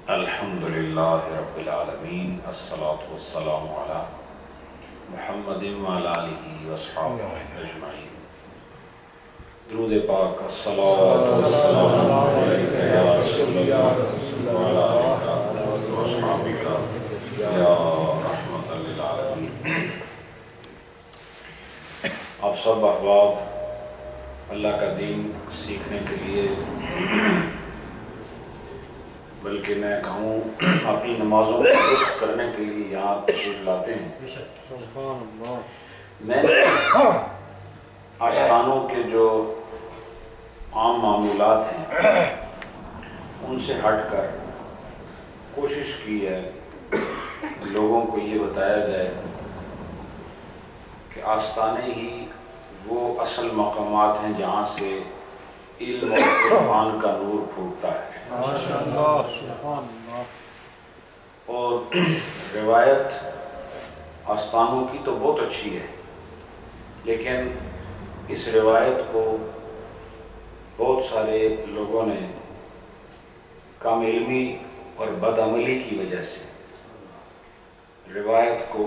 الحمدللہ رب العالمین الصلاۃ والسلام علی محمد وعلی آلہ وصحبہ اجمعین۔ درود پاک الصلاۃ والسلام علیک یا رسول اللہ وعلی آلہ وصحبہ یا رحمۃ للعالمین۔ آپ سب احباب اللہ کا دین سیکھنے کے لیے، بلکہ میں کہوں اپنی نمازوں کو درست کرنے کے لیے یہاں تشریف لاتے ہیں۔ میں آستانوں کے جو عام معمولات ہیں ان سے ہٹ کر کوشش کی ہے لوگوں کو یہ بتایا جائے کہ آستانے ہی وہ اصل مقامات ہیں جہاں سے علم اور عرفان کا نور پھوٹتا ہے۔ اور روایت آستانوں کی تو بہت اچھی ہے، لیکن اس روایت کو بہت سارے لوگوں نے کم علمی اور بدعملی کی وجہ سے روایت کو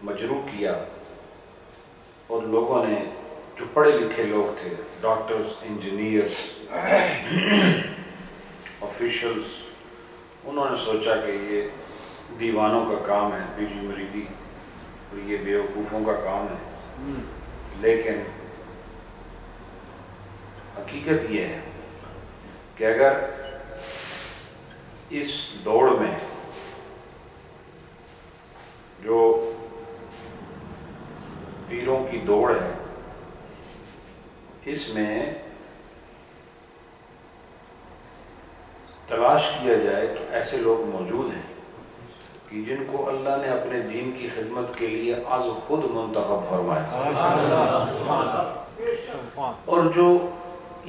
مجروح کیا، اور لوگوں نے جو پڑھے لکھے لوگ تھے، ڈاکٹرز، انجینئرز، آفیشلز، انہوں نے سوچا کہ یہ دیوانوں کا کام ہے، پیری مریدی، اور یہ بیوقوفوں کا کام ہے۔ لیکن حقیقت یہ ہے کہ اگر اس دوڑ میں جو پیروں کی دوڑ ہے، اس میں تلاش کیا جائے تو ایسے لوگ موجود ہیں کہ جن کو اللہ نے اپنے دین کی خدمت کے لیے از خود منتخب فرمایا، اور جو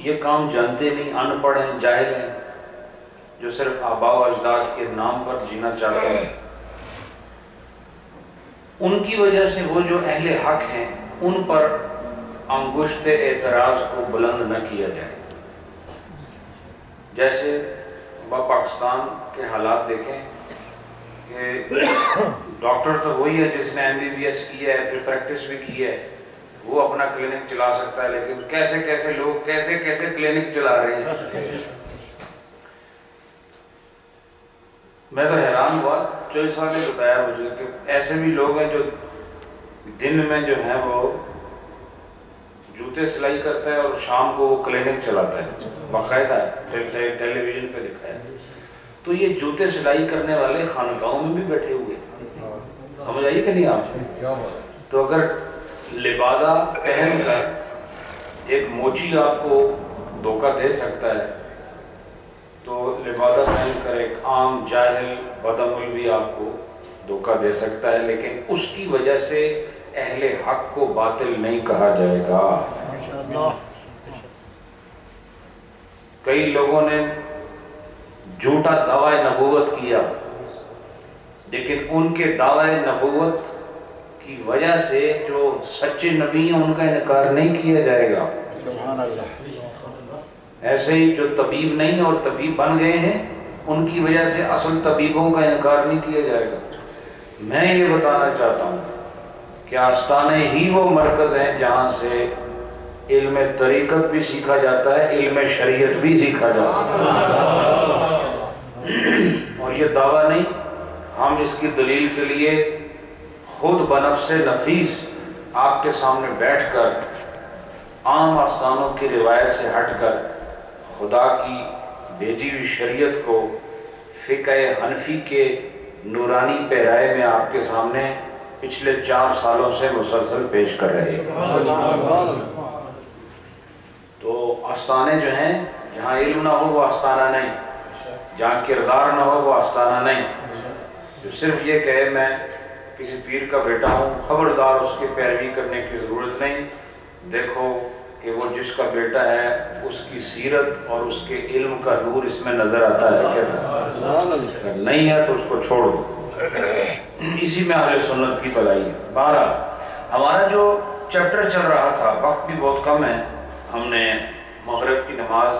یہ کام جانتے نہیں، ان پڑھ ہیں، جاہل ہیں، جو صرف آباء و اجداد کے نام پر جینا چاہتے ہیں، ان کی وجہ سے وہ جو اہل حق ہیں ان پر انگشت اعتراض کو بلند نہ کیا جائے۔ جیسے پاکستان کے حالات دیکھیں کہ ڈاکٹر تو وہی ہے جس نے MBBS کی ہے، پھر پریکٹس بھی کی ہے، وہ اپنا کلینک چلا سکتا ہے، لیکن کیسے کیسے لوگ کیسے کیسے کلینک چلا رہے ہیں۔ میں تو حیران ہوا، جو اس وقت نے بتایا مجھے کہ ایسے بھی لوگ ہیں جو دن میں جو ہیں وہ جوتے سلائی کرتا ہے اور شام کو وہ کلینک چلاتا ہے، باقاعدہ ٹیلی ویژن پہ دکھایا۔ تو یہ جوتے سلائی کرنے والے خانقاہوں میں بھی بیٹھے ہوئے، سمجھ آئیے کہ نہیں آپ؟ تو اگر لبادہ پہن کر ایک موچی آپ کو دھوکہ دے سکتا ہے، تو لبادہ پہن کر ایک عام جاہل بدعمل بھی آپ کو دھوکہ دے سکتا ہے، لیکن اس کی وجہ سے اہل حق کو باطل نہیں کہا جائے گا۔ کئی لوگوں نے جھوٹا دعوی نبوت کیا، لیکن ان کے دعوی نبوت کی وجہ سے جو سچے نبی ہیں ان کا انکار نہیں کیا جائے گا۔ ایسے ہی جو طبیب نہیں اور طبیب بن گئے ہیں ان کی وجہ سے اصل طبیبوں کا انکار نہیں کیا جائے گا۔ میں یہ بتانا چاہتا ہوں کہ آستانے ہی وہ مرکز ہیں جہاں سے علم طریقت بھی سیکھا جاتا ہے، علم شریعت بھی سیکھا جاتا ہے۔ اور یہ دعویٰ نہیں، ہم اس کی دلیل کے لیے خود بنفس نفیس آپ کے سامنے بیٹھ کر عام آستانوں کی روایت سے ہٹ کر خدا کی بھیجی ہوئی شریعت کو فقہ حنفی کے نورانی پیرائے میں آپ کے سامنے پچھلے 4 سالوں سے مسلسل پیش کر رہے ہیں۔ تو آستانے جو ہیں، جہاں علم نہ ہو وہ آستانہ نہیں، جہاں کردار نہ ہو وہ آستانہ نہیں۔ جو صرف یہ کہے میں کسی پیر کا بیٹا ہوں، خبردار اس کی پیروی کرنے کی ضرورت نہیں۔ دیکھو کہ وہ جس کا بیٹا ہے اس کی سیرت اور اس کے علم کا نور اس میں نظر آتا ہے، نہیں ہے تو اس کو چھوڑ دو۔ اسی میں اہل سنت کی بھلائی ہے۔ بہرحال ہمارا جو چیپٹر چل رہا تھا، وقت بھی بہت کم ہے، ہم نے مغرب کی نماز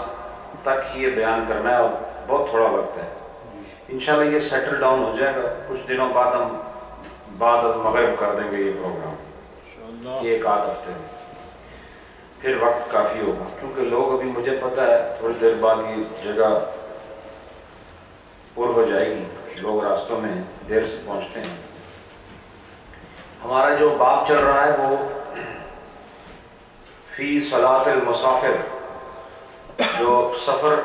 تک یہ بیان کرنا ہے اور بہت تھوڑا وقت ہے۔ انشاءاللہ یہ سیٹل ڈاؤن ہو جائے گا، کچھ دنوں بعد ہم بعد از مغرب کر دیں گے یہ پروگرام، یہ ایک آدھ ہفتے میں، پھر وقت کافی ہوگا، کیونکہ لوگ ابھی مجھے پتہ ہے تھوڑی دیر بعد یہ جگہ پر ہو جائے گی، لوگ راستوں میں دیر سے پہنچتے ہیں۔ ہمارا جو باب چل رہا ہے وہ فی صلاۃ المسافر، جو سفر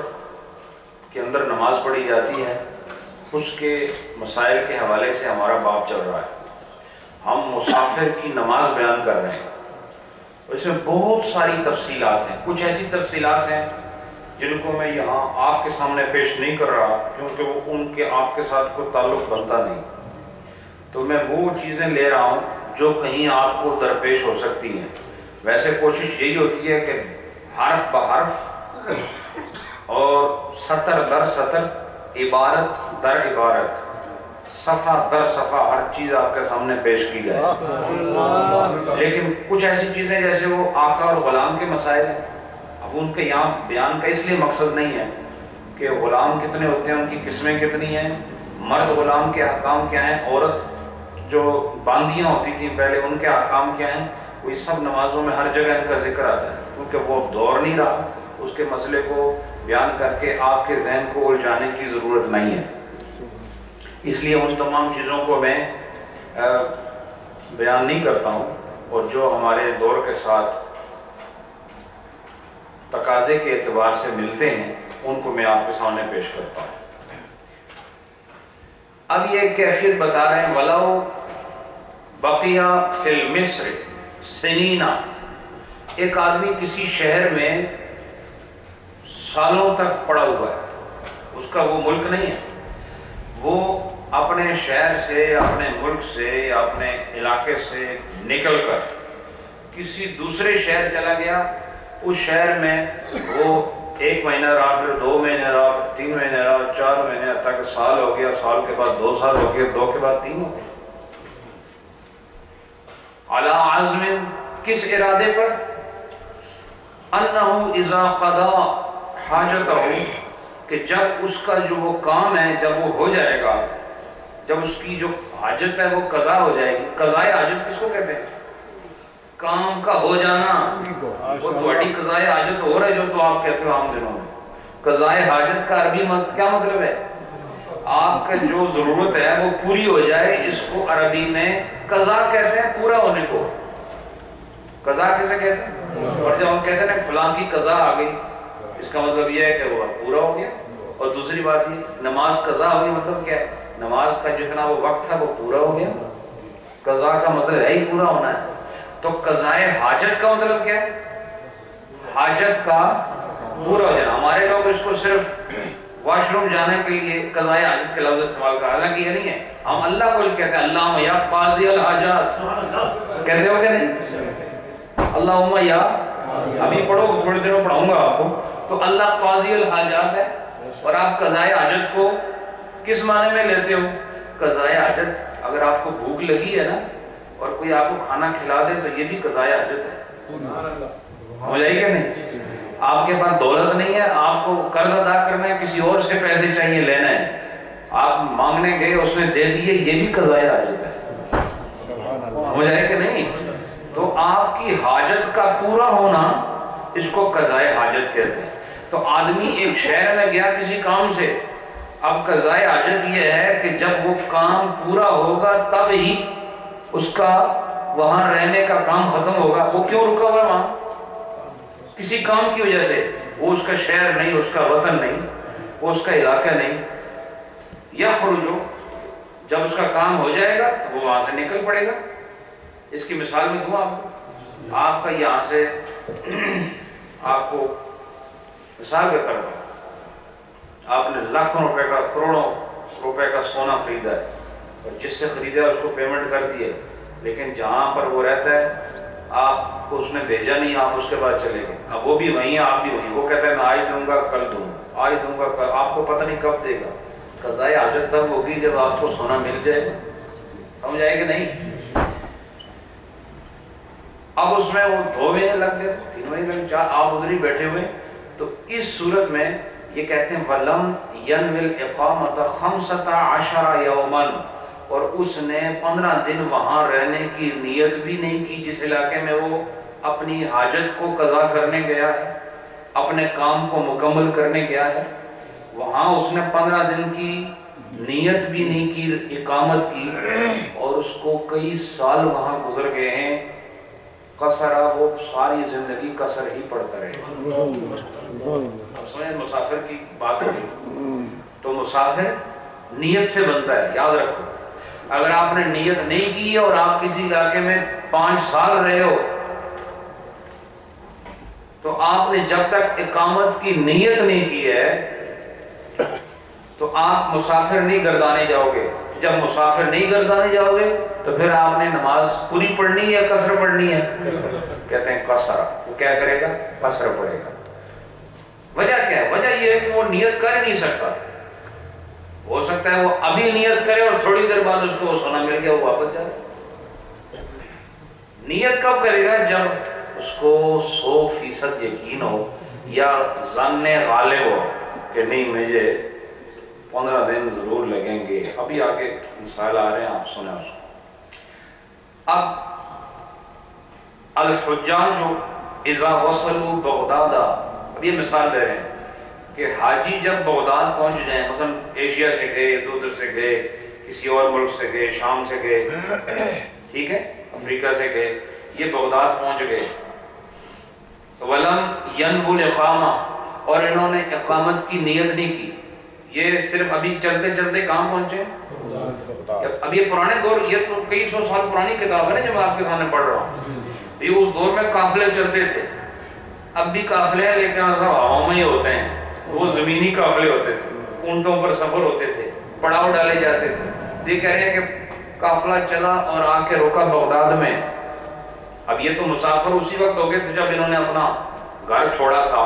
کے اندر نماز پڑھی جاتی ہے اس کے مسائل کے حوالے سے ہمارا باب چل رہا ہے۔ ہم مسافر کی نماز بیان کر رہے ہیں، اس میں بہت ساری تفصیلات ہیں، کچھ ایسی تفصیلات ہیں جن کو میں یہاں آپ کے سامنے پیش نہیں کر رہا کیونکہ وہ ان کے آپ کے ساتھ کوئی تعلق بنتا نہیں، تو میں وہ چیزیں لے رہا ہوں جو کہیں آپ کو درپیش ہو سکتی ہیں۔ ویسے کوشش یہی ہوتی ہے کہ حرف بحرف اور سطر در سطر، عبارت در عبارت، صفحہ در صفحہ ہر چیز آپ کے سامنے پیش کی جائے، لیکن کچھ ایسی چیزیں جیسے وہ آقا اور غلام کے مسائل ہیں، اب ان کے یہاں بیان کا اس لیے مقصد نہیں ہے کہ غلام کتنے ہوتے ہیں، ان کی قسمیں کتنی ہیں، مرد غلام کے احکام کیا ہیں، عورت جو باندیاں ہوتی تھیں پہلے ان کے احکام کیا ہیں، وہ سب نمازوں میں ہر جگہ ان کا ذکر آتا ہے، کیونکہ وہ دور نہیں رہا، اس کے مسئلے کو بیان کر کے آپ کے ذہن کو الجھانے کی ضرورت نہیں ہے، اس لیے ان تمام چیزوں کو میں بیان نہیں کرتا ہوں، اور جو ہمارے دور کے ساتھ تقاضے کے اعتبار سے ملتے ہیں ان کو میں آپ کے سامنے پیش کرتا ہوں۔ اب یہ کیفیت بتا رہے ہیں، وَلَوْ بَقِيَ فِي الْمِصْرِ سِنِينَ، ایک آدمی کسی شہر میں سالوں تک پڑا ہوا ہے، اس کا وہ ملک نہیں ہے، وہ اپنے شہر سے، اپنے ملک سے یا اپنے علاقے سے نکل کر کسی دوسرے شہر چلا گیا، اس شہر میں وہ 1 مہینہ رہا، پھر 2 مہینے رہا، پھر 3 مہینے رہا، 4 مہینے، تک سال ہو گیا، سال کے بعد 2 سال ہو گیا، 2 کے بعد 3 ہو گیا، علی عزم، کس ارادے پر، انہو اذا قضا حاجتہ، کہ جب اس کا جو وہ کام ہے جب وہ ہو جائے گا، جب اس کی جو حاجت ہے وہ قضا ہو جائے گی۔ قضائے حاجت کس کو کہتے ہیں؟ کام کا ہو جانا، وہ تھوڑی قضائے حاجت ہو رہا ہے جو تو آپ کہتے ہو عام دنوں میں۔ قضائے حاجت کا عربی کیا مطلب ہے؟ آپ کا جو ضرورت ہے وہ پوری ہو جائے، اس کو عربی میں قضا کہتے ہیں، پورا ہونے کو قضا کیسے کہتے ہیں؟ اور جب ہم کہتے ہیں فلاں کی قضا آ گئی، اس کا مطلب یہ ہے کہ وہ پورا ہو گیا۔ اور دوسری بات یہ، نماز قضا ہوگی مطلب کیا ہے؟ نماز کا جتنا وہ وقت تھا وہ پورا ہو گیا، قضا کا مطلب ہے ہی پورا ہونا ہے۔ تو قضائے حاجت کا مطلب کیا ہے؟ حاجت کا پورا ہو جانا۔ ہمارے لوگ اس کو صرف واش روم جانے کے لیے قضائے حاجت کے لفظ استعمال کر، حالانکہ یہ نہیں ہے۔ ہم اللہ کو کہتے ہیں اللہم یا قاضی الحاجات، کہتے ہو کہ نہیں؟ اللہم یا، ابھی پڑھو، تھوڑی دیر میں پڑھاؤں گا آپ کو، تو اللہ قاضی الحاجات ہے، اور آپ قضائے حاجت کو کس معنی میں لیتے ہو؟ قضائے حاجت، اگر آپ کو بھوک لگی ہے نا اور کوئی آپ کو کھانا کھلا دے تو یہ بھی قضائے حاجت ہے، ہو جائے گا نہیں؟ آپ کے پاس دولت نہیں ہے، آپ کو قرض ادا کرنا ہے، کسی اور سے پیسے چاہیے، لینا ہے، آپ مانگنے گئے اس نے دے دیے، یہ بھی قضائے حاجت ہے، ہو جائے کہ نہیں؟ تو آپ کی حاجت کا پورا ہونا اس کو قضائے حاجت کہتے ہیں۔ تو آدمی ایک شہر میں گیا کسی کام سے، اب قضائے حاجت یہ ہے کہ جب وہ کام پورا ہوگا تب ہی اس کا وہاں رہنے کا کام ختم ہوگا۔ وہ کیوں رکا ہوا ہے وہاں؟ کسی کام کی وجہ سے، وہ اس کا شہر نہیں، اس کا وطن نہیں، وہ اس کا علاقہ نہیں۔ یخرجو، جب اس کا کام ہو جائے گا تو وہ وہاں سے نکل پڑے گا۔ اس کی مثال میں دوں آپ کو، آپ کا یہاں سے آپ کو مثال کے طور پر آپ نے لاکھوں روپے کا، کروڑوں روپے کا سونا خریدا ہے، اور جس سے خریدا اس کو پیمنٹ کر دی ہے، لیکن جہاں پر وہ رہتا ہے آپ کو اس نے بھیجا نہیں، آپ اس کے بعد چلے گئے، اب وہ بھی وہیں ہیں، آپ بھی وہیں، وہ کہتا ہے میں آج دوں گا، کل دوں گا، آج دوں گا، آپ کو پتہ نہیں کب دے گا۔ قضائے حاجت تب ہوگی جب آپ کو سونا مل جائے گا، سمجھ آئے کہ نہیں؟ اب اس میں وہ 2 مہینے لگ گئے تو 3 مہینے لگ 4، آپ ادھر ہی بیٹھے ہوئے. تو اس صورت میں یہ کہتے ہیں وَلَمْ يَنْوِ الْإِقَامَةَ 15 يَوْمًا، اور اس نے 15 دن وہاں رہنے کی نیت بھی نہیں کی. جس علاقے میں وہ اپنی حاجت کو قضا کرنے گیا ہے، اپنے کام کو مکمل کرنے گیا ہے، وہاں اس نے 15 دن کی نیت بھی نہیں کی اقامت کی، اور اس کو کئی سال وہاں گزر گئے ہیں. قصرا، وہ ساری زندگی قصر ہی پڑتا رہے. اب سمجھیں مسافر کی بات ہوگی تو مسافر نیت سے بنتا ہے. یاد رکھو، اگر آپ نے نیت نہیں کی اور آپ کسی علاقے میں 5 سال رہے ہو تو آپ نے جب تک اقامت کی نیت نہیں کی ہے تو آپ مسافر نہیں گردانے جاؤ گے. جب مسافر نہیں گردانے جاؤ گے تو پھر آپ نے نماز پوری پڑھنی ہے یا قصر پڑھنی ہے؟ کہتے ہیں قصر. وہ کیا کرے گا؟ قصر پڑھے گا. وجہ کیا ہے؟ وجہ یہ ہے کہ وہ نیت کر نہیں سکتا. ہو سکتا ہے وہ ابھی نیت کرے اور تھوڑی دیر بعد اس کو وہ سونا مل گیا، وہ واپس جائے. نیت کب کرے گا؟ جب اس کو 100% یقین ہو یا ظن غالب ہو کہ نہیں مجھے 15 دن ضرور لگیں گے. ابھی آگے مثال آ رہے ہیں، آپ سنیں اس کو. اب الحجاج اذا وصلوا بغداد، اب یہ مثال دے رہے ہیں کہ حاجی جب بغداد پہنچ جائیں، مثلا ایشیا سے گئے، ادھر سے گئے، کسی اور ملک سے گئے، شام سے گئے، ٹھیک ہے، افریقہ سے گئے، یہ بغداد پہنچ گئے. وَلَمْ يَنْوُ الْإِقَامَةَ، اور انہوں نے اقامت کی نیت نہیں کی. یہ صرف ابھی چلتے چلتے کہاں پہنچے؟ اب یہ پرانے دور، یہ تو کئی 100 سال پرانی کتاب ہے نا جو میں آپ کے سامنے پڑھ رہا ہوں. یہ اس دور میں قافلے چلتے تھے. اب بھی قافلے ہیں لیکن ہواؤں میں ہی ہوتے ہیں. وہ زمینی قافلے ہوتے تھے، اونٹوں پر سفر ہوتے تھے، پڑاؤ ڈالے جاتے تھے. یہ کہہ رہے ہیں کہ قافلہ چلا اور آ کے روکا بغداد میں. اب یہ تو مسافر اسی وقت ہو گئے تھے جب انہوں نے اپنا گھر چھوڑا تھا،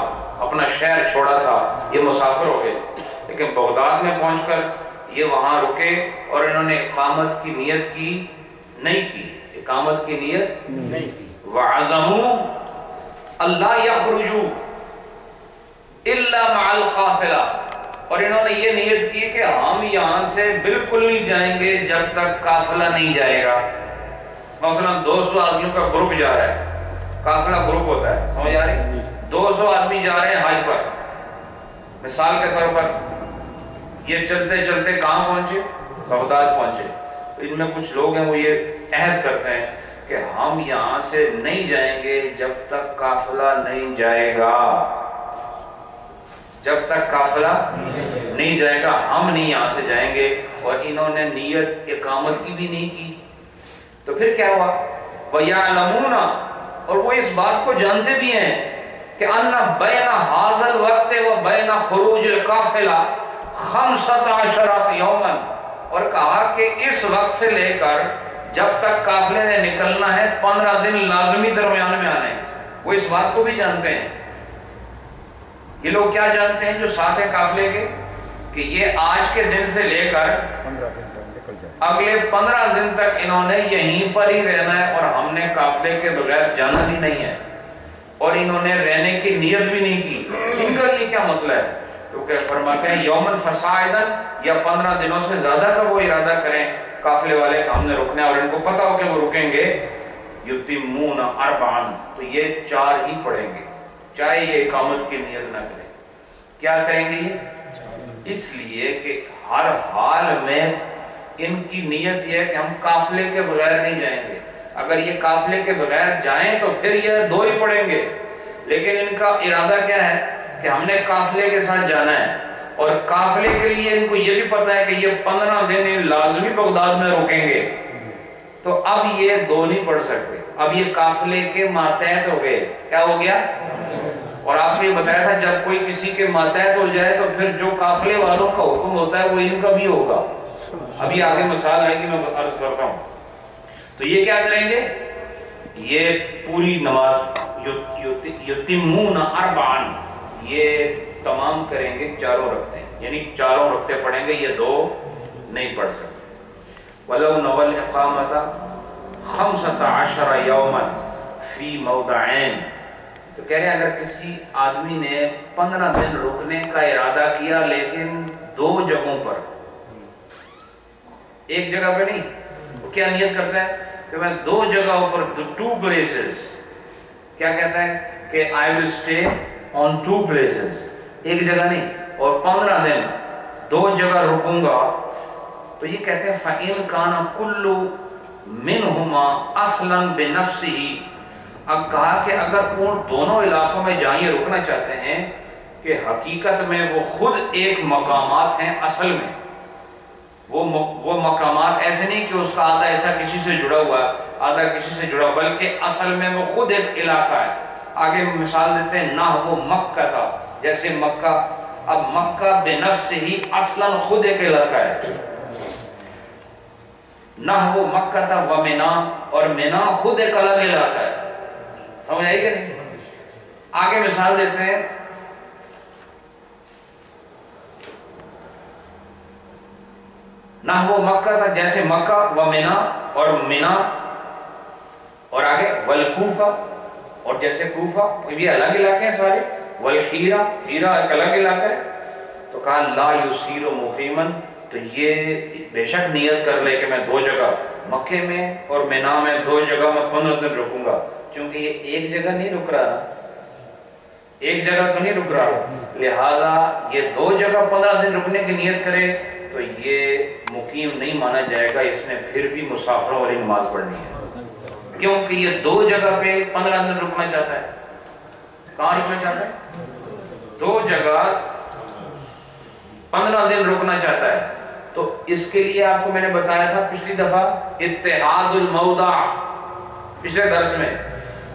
اپنا شہر چھوڑا تھا، یہ مسافر ہو گئے. لیکن بغداد میں پہنچ کر یہ وہاں رکے اور انہوں نے اقامت کی نیت کی نہیں کی. اقامت کی نیت نہیں کی. وَعَزَمُوا أَلَّا يَخْرُجُوا إِلَّا مَعَ الْقَافِلَةِ، اور انہوں نے یہ نیت کی کہ ہم یہاں سے بالکل نہیں جائیں گے جب تک قافلہ نہیں جائے گا. مثلا 200 آدمیوں کا گروپ جا رہا ہے، قافلہ گروپ ہوتا ہے، سمجھ آ رہی؟ 200 آدمی جا رہے ہیں حج پر، مثال کے طور پر. یہ چلتے چلتے کہاں پہنچے؟ بغداد پہنچے. ان میں کچھ لوگ ہیں وہ یہ عہد کرتے ہیں کہ ہم یہاں سے نہیں جائیں گے جب تک قافلہ نہیں جائے گا. جب تک قافلہ نہیں جائے گا ہم نہیں یہاں سے جائیں گے. اور انہوں نے نیت اقامت کی بھی نہیں کی. تو پھر کیا ہوا؟ وَيَعْلَمُونَ، اور وہ اس بات کو جانتے بھی ہیں کہ أَنَّ بَيْنَ هَذَا الْوَقْتِ وَبَيْنَ خُرُوجِ الْقَافِلَةِ 15 يَوْمًا، اور کہا کہ اس وقت سے لے کر جب تک قافلے نے نکلنا ہے 15 دن لازمی درمیان میں آنے ہیں. وہ اس بات کو بھی جانتے ہیں. یہ لوگ کیا جانتے ہیں جو ساتھ ہیں قافلے کے؟ کہ یہ آج کے دن سے لے کر اگلے 15 دن تک انہوں نے یہیں پر ہی رہنا ہے، اور ہم نے قافلے کے بغیر جانا ہی نہیں ہے، اور انہوں نے رہنے کی نیت بھی نہیں کی. ان کا یہ کیا مسئلہ ہے؟ تو کہ فرماتے ہیں یومن فصاعدن، یا 15 دنوں سے زیادہ کا وہ ارادہ کریں قافلے والے کہ ہم نے رکنا ہے، اور ان کو پتہ ہو کہ وہ رکیں گے. یتمون 4، تو یہ 4 ہی پڑھیں گے چاہے یہ اقامت کی نیت نہ کریں. کیا کریں گے یہ؟ اس لیے کہ ہر حال میں ان کی نیت یہ ہے کہ ہم قافلے کے بغیر نہیں جائیں گے. اگر یہ قافلے کے بغیر جائیں تو پھر یہ 2 ہی پڑھیں گے. لیکن ان کا ارادہ کیا ہے کہ ہم نے قافلے کے ساتھ جانا ہے، اور قافلے کے لیے ان کو یہ بھی پتہ ہے کہ یہ 15 دن لازمی بغداد میں رکیں گے. تو اب یہ 2 نہیں پڑھ سکتے. اب یہ قافلے کے ماتحت ہو گئے. کیا ہو گیا؟ اور آپ نے بتایا تھا جب کوئی کسی کے ماتحت ہو جائے تو پھر جو قافلے والوں کا حکم ہوتا ہے وہ ان کا بھی ہوگا. ابھی آگے مثال آئے گی، میں عرض کرتا ہوں. تو یہ کیا کریں گے؟ یہ پوری نماز یتمون 4، یہ تمام کریں گے 4 رکعتیں، یعنی 4 رکعتیں پڑھیں گے، یہ 2 نہیں پڑھ سکتے. وَلَوْ نَوَى الْإِقَامَةَ 15 يَوْمًا فِي مَوْضَعَيْنِ، تو کہہ رہے ہیں اگر کسی آدمی نے 15 دن رکنے کا ارادہ کیا لیکن 2 جگہوں پر، ایک جگہ پہ نہیں، وہ کیا نیت کرتا ہے کہ میں 2 جگہوں پر 2 places، کیا کہتا ہے کہ I will stay on 2 places، ایک جگہ نہیں، اور 15 دن 2 جگہ رکوں گا، تو یہ کہتے ہیں فَإِن كَانَ كُلُّ مِنْهُمَا أَصْلًا بِنَفْسِهِ، اب کہا کہ اگر ان دونوں علاقوں میں جہاں یہ رکنا چاہتے ہیں کہ حقیقت میں وہ خود ایک مقامات ہیں، اصل میں وہ مقامات ایسے نہیں کہ اس کا آدھا ایسا کسی سے جڑا ہوا آدھا کسی سے جڑا، بلکہ اصل میں وہ خود ایک علاقہ ہے۔ آگے مثال دیتے ہیں نحو مکہ کا، جیسے مکہ، اب مکہ بنفس ہی اصلاً خود ایک علاقہ ہے، نحو مکہ تھا و منا، اور منا خود ایک الگ علاقہ ہے، سمجھ آئی کہ نہیں؟ آگے مثال دیتے ہیں نحو مکہ تھا، جیسے مکہ و منا، اور منا، اور آگے والکوفہ، اور جیسے کوفہ، یہ الگ علاقے ہیں سارے، والخیرہ، خیرہ ایک الگ علاقہ ہے، تو کہا لا یصیر مقیما، تو یہ بے شک نیت کر لے کہ میں 2 جگہ مکے میں اور منا میں 2 جگہ میں 15 دن رکوں گا، چونکہ یہ ایک جگہ نہیں رک رہا، ایک جگہ تو نہیں رک رہا، لہذا یہ 2 جگہ 15 دن رکنے کی نیت کرے تو یہ مقیم نہیں مانا جائے گا، اس میں پھر بھی مسافروں والی نماز پڑھنی ہے، کیونکہ یہ 2 جگہ پہ 15 دن رکنا چاہتا ہے۔ کہاں رکنا چاہتا ہے؟ 2 جگہ 15 دن رکنا چاہتا ہے، تو اس کے لیے آپ کو میں نے بتایا تھا پچھلی دفعہ اتحاد الموضع، پچھلے درس میں،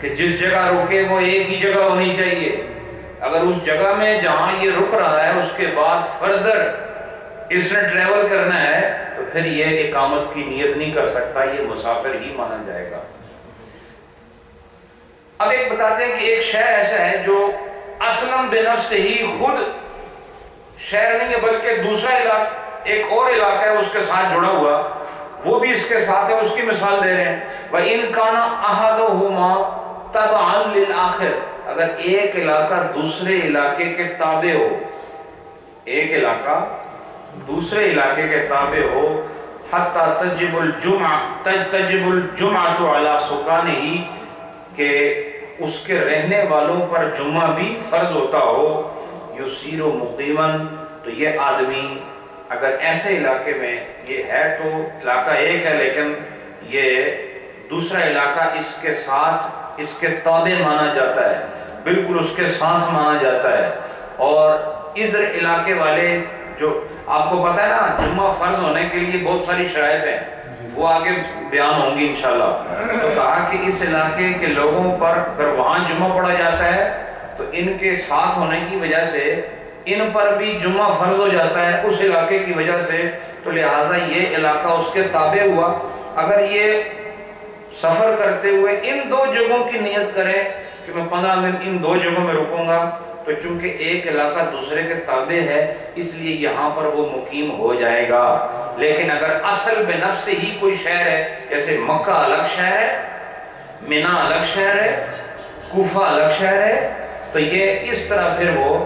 کہ جس جگہ رکے وہ ایک ہی جگہ ہونی چاہیے، اگر اس جگہ میں جہاں یہ رک رہا ہے اس کے بعد فردر اس نے ٹریول کرنا ہے تو پھر یہ اقامت کی نیت نہیں کر سکتا، یہ مسافر ہی مانا جائے گا۔ اب ایک بتاتے ہیں کہ ایک شہر ایسا ہے جو اصلاً بنفس ہی خود شہر نہیں ہے بلکہ دوسرا علاقہ، ایک اور علاقہ ہے اس کے ساتھ جڑا ہوا، وہ بھی اس کے ساتھ ہے، اس کی مثال دے رہے ہیں وَإِن كَانَ أَحَدُهُمَا تَبْعًا لِلْآخِرِ، اگر ایک علاقہ دوسرے علاقے کے تابع ہو، ایک علاقہ دوسرے علاقے کے تابع ہو، حَتَّى تَجِبُ الْجُمْعَةُ عَلَى سُكَانِهِ، کہ اس کے رہنے والوں پر جمعہ بھی فرض ہوتا ہو، یُصِیرُ مُقِیمًا، تو یہ آدمی اگر ایسے علاقے میں، یہ ہے تو علاقہ ایک ہے لیکن یہ دوسرا علاقہ اس کے ساتھ، اس کے تابع مانا جاتا ہے، بالکل اس کے ساتھ مانا جاتا ہے، اور ادھر علاقے والے جو آپ کو پتہ ہے نا جمعہ فرض ہونے کے لیے بہت ساری شرائط ہیں، وہ آگے بیان ہوں گی انشاءاللہ، تو کہا کہ اس علاقے کے لوگوں پر اگر وہاں جمعہ پڑھا جاتا ہے تو ان کے ساتھ ہونے کی وجہ سے ان پر بھی جمعہ فرض ہو جاتا ہے اس علاقے کی وجہ سے، تو لہٰذا یہ علاقہ اس کے تابع ہوا۔ اگر یہ سفر کرتے ہوئے ان 2 جگہوں کی نیت کرے کہ میں 15 دن ان 2 جگہوں میں رکوں گا، تو چونکہ ایک علاقہ دوسرے کے تابع ہے اس لیے یہاں پر وہ مقیم ہو جائے گا، لیکن اگر اصل بنفس ہی کوئی شہر ہے، جیسے مکہ الگ شہر ہے، منا الگ شہر ہے، کوفہ الگ شہر ہے، تو یہ اس طرح پھر وہ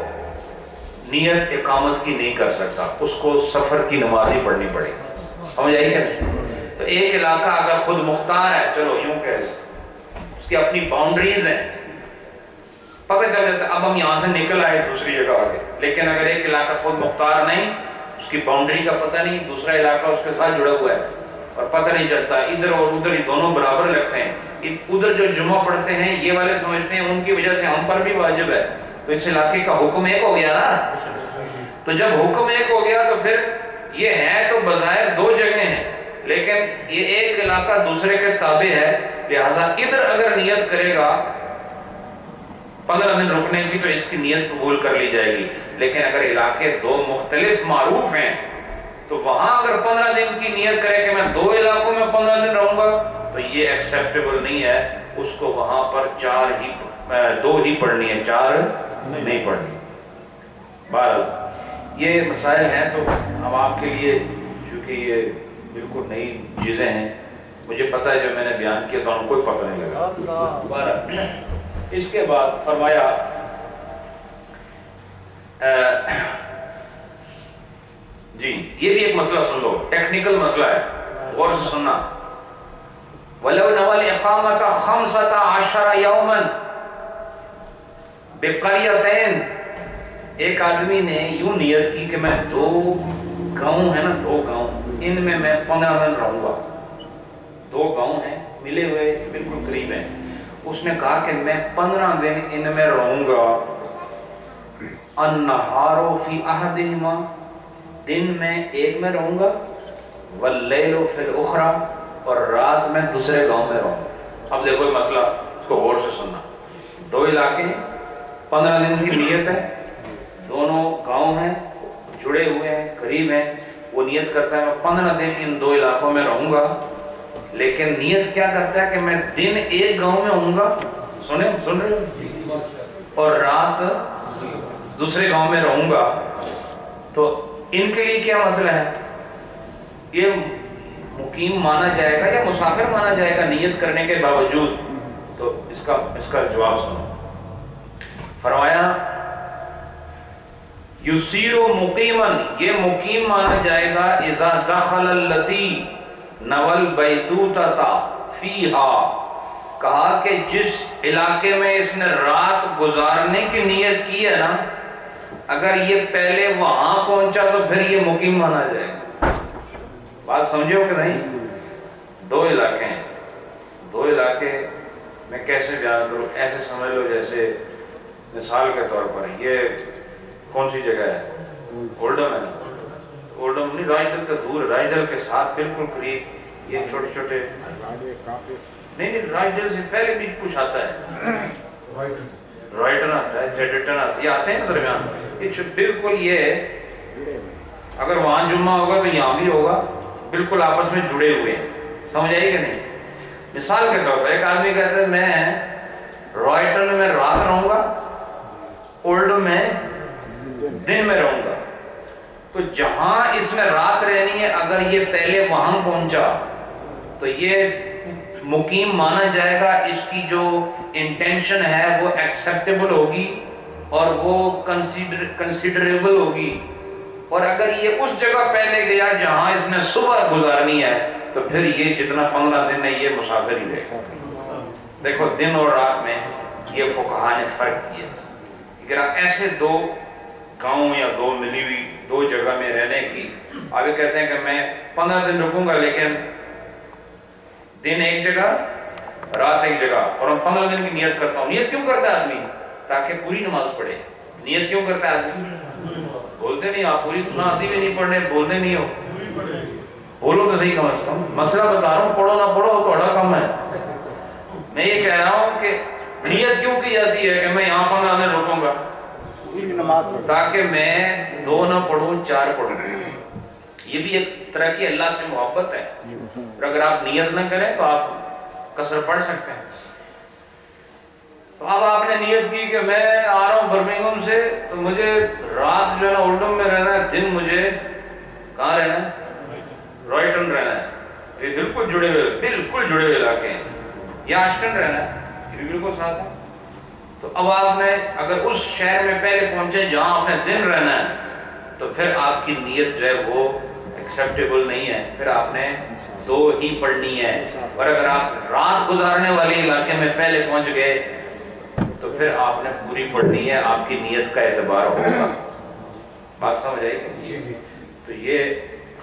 نیت اقامت کی نہیں کر سکتا، اس کو سفر کی نماز ہی پڑھنی پڑے گی، سمجھ آئی ہے؟ تو ایک علاقہ اگر خود مختار ہے، چلو یوں کہ اس کی اپنی باؤنڈریز ہیں، پتہ چل جاتا ہے اب ہم یہاں سے نکل آئے دوسری جگہ آگے، لیکن اگر ایک علاقہ خود مختار نہیں، اس کی باؤنڈری کا پتہ نہیں، دوسرا علاقہ اس کے ساتھ جڑا ہوا ہے اور پتہ نہیں چلتا، ادھر اور ادھر دونوں برابر لگتے ہیں، ادھر جو جمعہ پڑھتے ہیں یہ والے سمجھتے ہیں ان کی وجہ سے ہم پر بھی واجب ہے، تو اس علاقے کا حکم ایک ہو گیا نا، تو جب حکم ایک ہو گیا تو پھر یہ ہے تو بظاہر 2 جگہیں ہیں لیکن یہ ایک علاقہ دوسرے کے تابع ہے، لہٰذا ادھر اگر نیت کرے گا 15 دن رکنے کی تو اس کی نیت قبول کر لی جائے گی، لیکن اگر علاقے 2 مختلف معروف ہیں تو وہاں اگر 15 دن کی نیت کرے کہ میں 2 علاقوں میں 15 دن رہوں گا تو یہ ایکسیپٹیبل نہیں ہے، اس کو وہاں پر 2 ہی پڑھنی ہے، 4 نہیں پڑھنی۔ بہرحال یہ مسائل ہیں تو ہم آپ کے لیے چونکہ یہ بالکل نئی چیزیں ہیں، مجھے پتہ ہے جو میں نے بیان کیا تو ان کو پتہ نہیں لگا۔ اس کے بعد فرمایا جی یہ بھی ایک مسئلہ سن لو، ٹیکنیکل مسئلہ ہے، غور سے سننا۔ وَلَوْ نَوَى الْإِقَامَةَ 15 يَوْمًا بِقَرْيَتَيْنِ، ایک آدمی نے یوں نیت کی کہ میں 2 گاؤں ہیں نا، 2 گاؤں، ان میں 15 دن رہوں گا۔ 2 گاؤں ہیں ملے ہوئے بالکل قریب ہیں، اس نے کہا کہ میں 15 دن ان میں رہوں گا۔ النہارو فی احدہما، دن میں ایک میں رہوں گا، واللیل فی الاخرى، اور رات میں دوسرے گاؤں میں رہوں گا۔ اب دیکھو یہ مسئلہ، اس کو غور سے سننا۔ 2 علاقے ہیں، 15 دن کی نیت ہے، دونوں گاؤں ہیں، جڑے ہوئے ہیں، قریب ہیں۔ وہ نیت کرتا ہے میں 15 دن ان 2 علاقوں میں رہوں گا، لیکن نیت کیا کرتا ہے کہ میں دن ایک گاؤں میں ہوں گا، سن رہے ہو، اور رات دوسرے گاؤں میں رہوں گا۔ تو ان کے لیے کیا مسئلہ ہے؟ یہ مقیم مانا جائے گا یا مسافر مانا جائے گا نیت کرنے کے باوجود؟ تو اس کا جواب سنو۔ فرمایا یصیر مقیما، یہ مقیم مانا جائے گا اذا دخل اللتی نوى البیتوتۃ فیہا، کہا کہ جس علاقے میں اس نے رات گزارنے کی نیت کی ہے نا، اگر یہ پہلے وہاں پہنچا تو پھر یہ مقیم مانا جائے گا۔ بات سمجھے ہو کہ نہیں؟ 2 علاقے ہیں، 2 علاقے میں کیسے بیان کروں، ایسے سمجھ لو جیسے مثال کے طور پر یہ کون سی جگہ ہے؟ اولڈم ہے، اولڈم نہیں، راج دل کا دور، راج دل کے ساتھ بالکل قریب یہ چھوٹے چھوٹے، نہیں راج دل سے پہلے بھی کچھ آتا ہے، رائٹن آتا ہے، جیڈٹن آتا ہے، یہ آتے ہیں نا درمیان، یہ بالکل یہ اگر وہاں جمعہ ہوگا تو یہاں بھی ہوگا، بالکل آپس میں جڑے ہوئے ہیں، سمجھ آئی کہ نہیں؟ مثال کے طور پر ایک آدمی کہتا ہے میں رائٹن میں رات رہوں گا، اولڈم میں دن میں رہوں گا، تو جہاں اس میں رات رہنی ہے اگر یہ پہلے وہاں پہنچا تو یہ مقیم مانا جائے گا، اس کی جو انٹینشن ہے وہ ایکسیپٹیبل ہوگی اور وہ کنسیڈریبل ہوگی۔ اور اگر یہ اس جگہ پہلے گیا جہاں اس نے صبح گزارنی ہے تو پھر یہ جتنا 15 دن ہے یہ مسافر ہی رہے گا۔ دیکھو دن اور رات میں یہ فقہاء نے فرق کیا، اگر ایسے 2 گاؤں یا 2 ملی ہوئی 2 جگہ میں رہنے کی، آگے کہتے ہیں کہ میں 15 دن رکوں گا لیکن دن ایک جگہ رات ایک جگہ، اور ہم 15 دن کی نیت کرتا ہوں۔ نیت کیوں کرتا ہے آدمی؟ تاکہ پوری نماز پڑھے۔ نیت کیوں کرتا ہے آدمی؟ بولتے نہیں، آپ پوری سنا آتی بھی نہیں پڑھنے، بولتے نہیں ہو، بولو تو صحیح کم از کم، مسئلہ بتا رہا ہوں، پڑھو نہ پڑھو تو بڑا کم ہے۔ میں یہ کہہ رہا ہوں کہ نیت کیوں کی جاتی ہے کہ میں یہاں 15 دن رکوں گا؟ تاکہ میں 2 نہ پڑھوں 4 پڑھوں۔ یہ بھی ایک طرح کی اللہ سے محبت ہے، اور اگر آپ نیت نہ کریں تو آپ قصر پڑھ سکتے ہیں۔ تو اب آپ نے نیت کی کہ میں آ رہا ہوں برمنگھم سے، تو مجھے رات جو ہے نا اولڈم میں رہنا ہے، دن مجھے کہاں رہنا ہے؟ رائٹن رہنا ہے۔ یہ بالکل جڑے ہوئے علاقے ہیں۔ یا آسٹن رہنا ہے، یہ بھی بالکل ساتھ ہے۔ تو اب آپ نے اگر اس شہر میں پہلے پہنچے جہاں آپ نے دن رہنا ہے تو پھر آپ کی نیت جو ہے وہ ایکسیپٹیبل نہیں ہے، پھر آپ نے 2 ہی پڑھنی ہے۔ اور اگر آپ رات گزارنے والے علاقے میں پہلے پہنچ گئے تو پھر آپ نے پوری پڑھنی ہے، آپ کی نیت کا اعتبار ہوگا۔ بات سمجھ آئی کہ تو یہ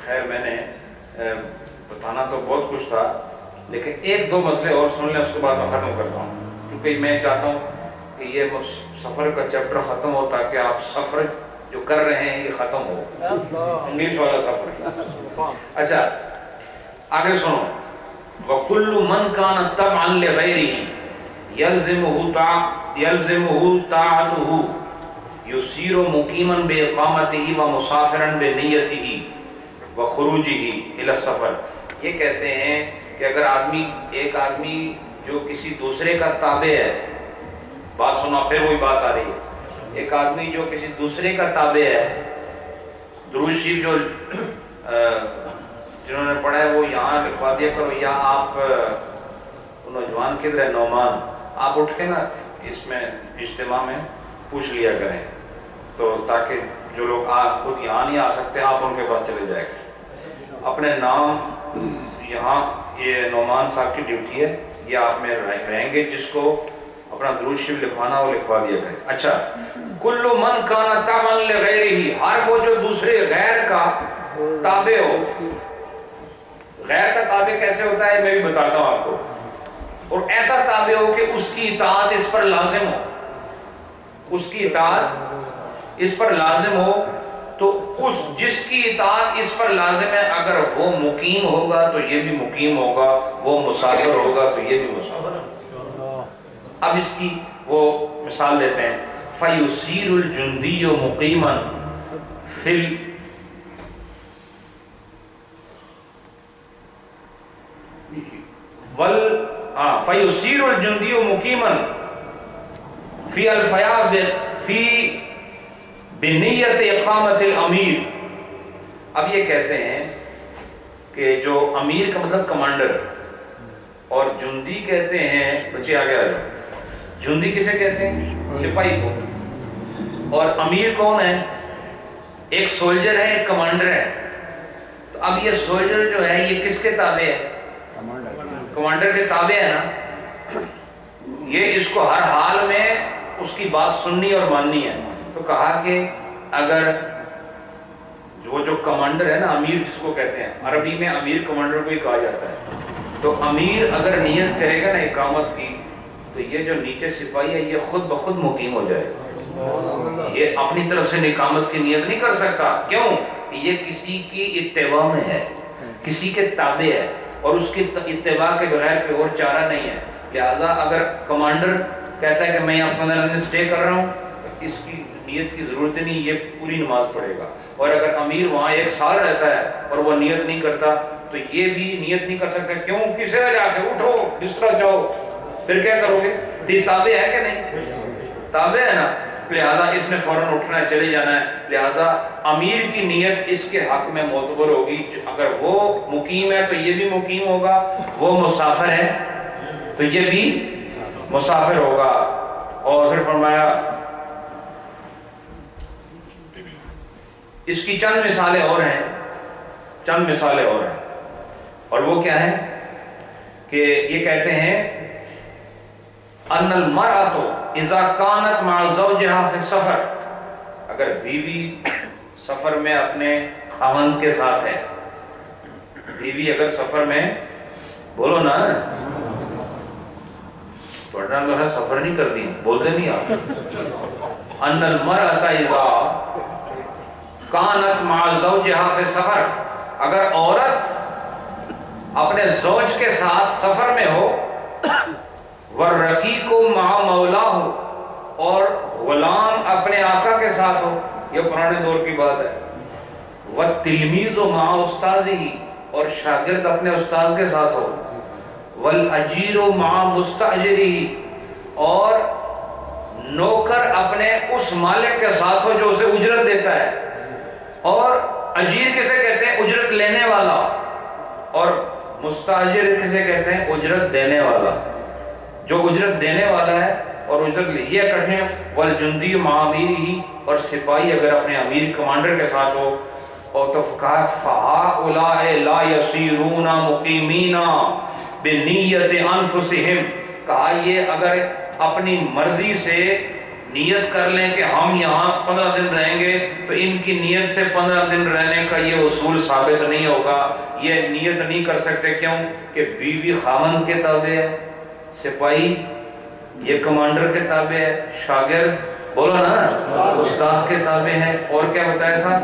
خیر میں نے بتانا تو بہت کچھ تھا، لیکن 1-2 مسئلے اور سن لیں، اس کے بعد میں ختم کرتا ہوں، کیونکہ میں چاہتا ہوں کہ یہ سفر کا چیپٹر ختم ہو تاکہ آپ سفر جو کر رہے ہیں یہ ختم ہو، انگلش والا سفر۔ اچھا آگے سنو، وَكُلُّ مَنْ كَانَ تَبْعًا لِغَيْرِهِ يَلْزِمُهُ طَاعَتُهُ يُصِيرُ مُقِيمًا بِإِقَامَتِهِ وَمُسَافِرًا بِنِيَّتِهِ وَخُرُوجِهِ إِلَى السَّفَرِ۔ یہ کہتے ہیں کہ اگر ایک آدمی جو کسی دوسرے کا تابع ہے، بات سنا پھر وہی بات آ رہی ہے، ایک آدمی جو کسی دوسرے کا تابع ہے، درود شریف جنہوں نے پڑھا ہے وہ یہاں لکھوا دیا کرو، یا آپ نوجوان کدھر ہے نعمان، آپ اٹھ کے نا اس میں اجتماع میں پوچھ لیا کریں، تو تاکہ جو لوگ خود یہاں نہیں آ سکتے آپ ان کے پاس چلے جائے گا۔ اپنے نام یہاں یہ نعمان صاحب کی ڈیوٹی ہے، یہ آپ میں رہیں گے، جس کو اپنا درود شریف لکھوانا وہ لکھوا دیا کریں۔ اچھا، کل من کان تابعا لغیرہ، ہر وہ جو دوسرے غیر کا تابع ہو۔ غیر کا تابع کیسے ہوتا ہے میں بھی بتاتا ہوں آپ کو، اور ایسا تابع ہو کہ اس کی اطاعت اس پر لازم ہو، اس کی اطاعت اس پر لازم ہو، تو اس جس کی اطاعت اس پر لازم ہے اگر وہ مقیم ہوگا تو یہ بھی مقیم ہوگا، وہ مسافر ہوگا تو یہ بھی مسافر ہوگا۔ اب اس کی وہ مثال دیتے ہیں، فَيُسِيرُ الْجُنْدِيُّ مُقِيمًا فِي فَيُسِيرُ الْجُنْدِيُّ مُقِيمًا فِي الْفَيَا فِي بِنِيَّةِ اِقَامَةِ الْأَمِيرِ۔ اب یہ کہتے ہیں کہ جو امیر کا مطلب کمانڈر، اور جندی کہتے ہیں، بچے آگے آ جاؤ، جندی کسے کہتے ہیں؟ سپاہی کو۔ اور امیر کون ہے؟ ایک سولجر ہے، ایک کمانڈر ہے۔ تو اب یہ سولجر جو ہے یہ کس کے تابع ہے؟ کمانڈر کے تابع ہے نا، یہ اس کو ہر حال میں اس کی بات سننی اور ماننی ہے۔ تو کہا کہ اگر وہ جو کمانڈر ہے نا، امیر جس کو کہتے ہیں، عربی میں امیر کمانڈر کو ہی کہا جاتا ہے، تو امیر اگر نیت کرے گا نا اقامت کی تو یہ جو نیچے سپاہی ہے یہ خود بخود مقیم ہو جائے گا۔ یہ اپنی طرف سے اقامت کی نیت نہیں کر سکتا، کیوں؟ یہ کسی کی اتباع میں ہے، کسی کے تابع ہے، اور اس کی اتباع کے بغیر کوئی اور چارہ نہیں ہے۔ لہٰذا اگر کمانڈر کہتا ہے کہ میں یہاں 15 دن اسٹے کر رہا ہوں تو اس کی نیت کی ضرورت نہیں، یہ پوری نماز پڑھے گا۔ اور اگر امیر وہاں 1 سال رہتا ہے اور وہ نیت نہیں کرتا تو یہ بھی نیت نہیں کر سکتا، کیوں؟ کسے جا کے اٹھو بستر جاؤ، پھر کیا کرو گے؟ تو تابع ہے کہ نہیں؟ تابع ہے نا، لہٰذا اس نے فوراً اٹھنا ہے، چلے جانا ہے۔ لہٰذا امیر کی نیت اس کے حق میں معتبر ہوگی، اگر وہ مقیم ہے تو یہ بھی مقیم ہوگا، وہ مسافر ہے تو یہ بھی مسافر ہوگا۔ اور پھر فرمایا اس کی چند مثالیں اور ہیں، چند مثالیں اور ہیں، اور وہ کیا ہے کہ یہ کہتے ہیں ان المرأة اذا كانت مع زوجها في السفر، اگر بیوی سفر میں اپنے خاوند کے ساتھ ہے، بیوی اگر سفر میں، بولو نا، پڑھنا تو ہے، سفر نہیں کرتی، بولتے نہیں آپ۔ ان المرأة اذا كانت مع زوجها في السفر، اگر عورت اپنے زوج کے ساتھ سفر میں ہو، والرقیق مع مولاه، اور غلام اپنے آقا کے ساتھ ہو، یہ پرانے دور کی بات ہے، والتلمیذ مع استاذہ، اور شاگرد اپنے استاذ کے ساتھ ہو، والاجیر مع مستاجرہ، اور نوکر اپنے اس مالک کے ساتھ ہو جو اسے اجرت دیتا ہے۔ اور اجیر کسے کہتے ہیں؟ اجرت لینے والا، اور مستاجر کسے کہتے ہیں؟ اجرت دینے والا، جو اجرت دینے والا ہے اور اجرت یہ اکٹھے ہیں۔ والجندی مع امیرہ، اور سپاہی اگر اپنے امیر کمانڈر کے ساتھ ہو، اور تو کہا فَهَؤُلَاءِ لَا يَصِيرُونَ مُقِيمِينَ بِنِيَّةِ أَنفُسِهِمْ، کہا یہ اگر اپنی مرضی سے نیت کر لیں کہ ہم یہاں 15 دن رہیں گے تو ان کی نیت سے 15 دن رہنے کا یہ اصول ثابت نہیں ہوگا، یہ نیت نہیں کر سکتے، کیوں کہ بیوی خاوند کے تابع ہے، سپاہی یہ کمانڈر کے تابع ہے، شاگرد بولو نا استاد کے تابع ہے، اور کیا بتایا تھا؟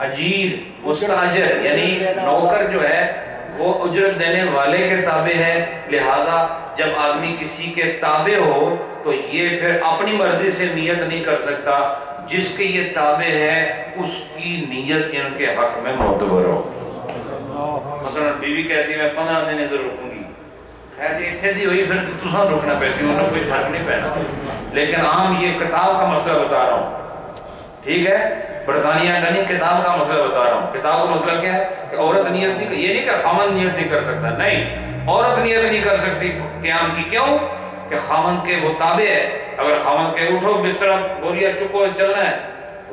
اجیر، مستاجر یعنی نوکر جو ہے وہ اجرت دینے والے کے تابع ہے۔ لہذا جب آدمی کسی کے تابع ہو تو یہ پھر اپنی مرضی سے نیت نہیں کر سکتا، جس کے یہ تابع ہے اس کی نیت ان کے حق میں معتبر ہو۔ مثلا بیوی کہتی ہے میں 15 دن ادھر رکوں گی، خیر اتنے دی ہوئی پھر تساں رکنا پیسی، انہوں کوئی فرق نہیں پہنا، لیکن عام یہ کتاب کا مسئلہ بتا رہا ہوں، ٹھیک ہے؟ برطانیہ کا نہیں، کتاب کا مسئلہ بتا رہا ہوں۔ کتاب کا مسئلہ کیا ہے کہ عورت نیت نہیں، یہ نہیں کہ خامن نیت نہیں کر سکتا، نہیں، عورت نیت نہیں کر سکتی قیام کی۔ کیوں؟ کہ خامن کے وہ تابع ہے۔ اگر خامن کے اٹھو بستر بوریا چکو چلنا ہے،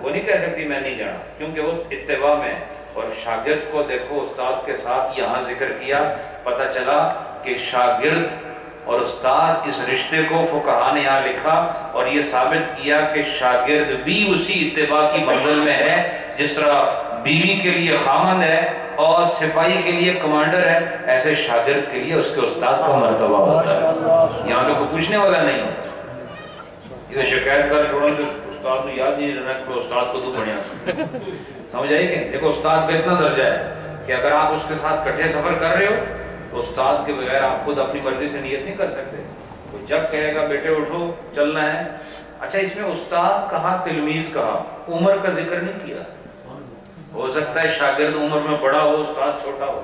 وہ نہیں کہہ سکتی میں نہیں جانا، کیونکہ وہ اتباع میں۔ اور شاگرد کو دیکھو استاد کے ساتھ یہاں ذکر کیا، پتہ چلا کہ شاگرد اور استاد اس رشتے کو فقہا نے یہاں لکھا اور یہ ثابت کیا کہ شاگرد بھی اسی اتباع کی منزل میں ہے، جس طرح بیوی کے لیے خامند ہے اور سپاہی کے لیے کمانڈر ہے، ایسے شاگرد کے لیے اس کے استاد کا مرتبہ ہوتا ہے۔ یہاں تو کوئی پوچھنے والا نہیں ہے، یہ شکایت کر چھوڑا کہ استاد نے یاد نہیں رہنا کہ استاد کو تو بڑھیا سمجھ آئی کہ دیکھو استاد کا اتنا درجہ ہے کہ اگر آپ اس کے ساتھ کٹھے سفر کر رہے ہو تو استاد کے بغیر آپ خود اپنی مرضی سے نیت نہیں کر سکتے۔ وہ جب کہے گا بیٹے اٹھو چلنا ہے۔ اچھا اس میں استاد کہا تلمیذ کہا، عمر کا ذکر نہیں کیا۔ ہو سکتا ہے شاگرد عمر میں بڑا ہو استاد چھوٹا ہو،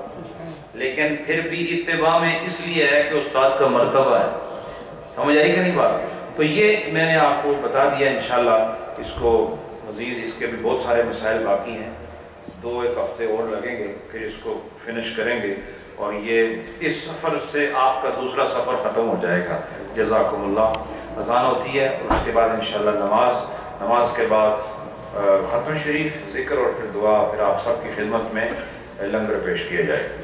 لیکن پھر بھی اتباع میں اس لیے ہے کہ استاد کا مرتبہ ہے۔ سمجھ آئی کہ نہیں بات؟ تو یہ میں نے آپ کو بتا دیا، انشاءاللہ اس کو مزید اس کے بھی بہت سارے مسائل باقی ہیں، 2-1 ہفتے اور لگیں گے پھر اس کو فنش کریں گے، اور یہ اس سفر سے آپ کا دوسرا سفر ختم ہو جائے گا۔ جزاکم اللہ۔ اذان ہوتی ہے اور اس کے بعد انشاءاللہ نماز کے بعد ختم شریف، ذکر اور پھر دعا، پھر آپ سب کی خدمت میں لنگر پیش کیا جائے گا۔